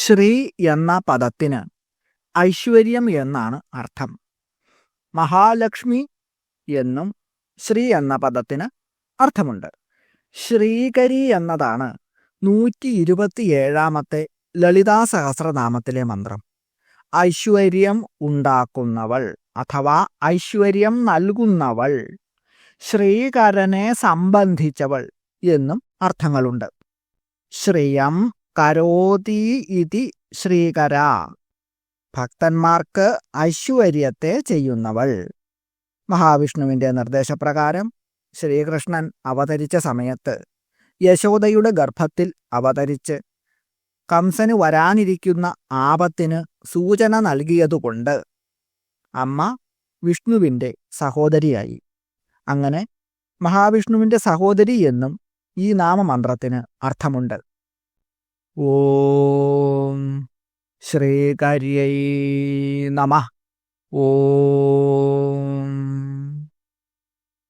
ശ്രീ എന്ന പദത്തിന് ഐശ്വര്യം എന്നാണ് അർത്ഥം. മഹാലക്ഷ്മി എന്നും ശ്രീ എന്ന പദത്തിന് അർത്ഥമുണ്ട്. ശ്രീകരി എന്നതാണ് 127 ലളിതാ സഹസ്രനാമത്തിലെ മന്ത്രം. ഐശ്വര്യം ഉണ്ടാക്കുന്നവൾ അഥവാ ഐശ്വര്യം നൽകുന്നവൾ, ശ്രീകരനെ സംബന്ധിച്ചവൾ എന്നും അർത്ഥങ്ങളുണ്ട്. ശ്രിയം കരോതി ഇതി ശ്രീകര, ഭക്തന്മാർക്ക് ഐശ്വര്യത്തെ ചെയ്യുന്നവൾ. മഹാവിഷ്ണുവിൻ്റെ നിർദ്ദേശപ്രകാരം ശ്രീകൃഷ്ണൻ അവതരിച്ച സമയത്ത് യശോദയുടെ ഗർഭത്തിൽ അവതരിച്ച് കംസന് വരാനിരിക്കുന്ന ആപത്തിന് സൂചന നൽകിയതുകൊണ്ട് അമ്മ വിഷ്ണുവിൻ്റെ സഹോദരിയായി. അങ്ങനെ മഹാവിഷ്ണുവിൻ്റെ സഹോദരി എന്നും ഈ നാമമന്ത്രത്തിന് അർത്ഥമുണ്ട്. ഓം ശ്രീകര്यै നമഃ. ഓം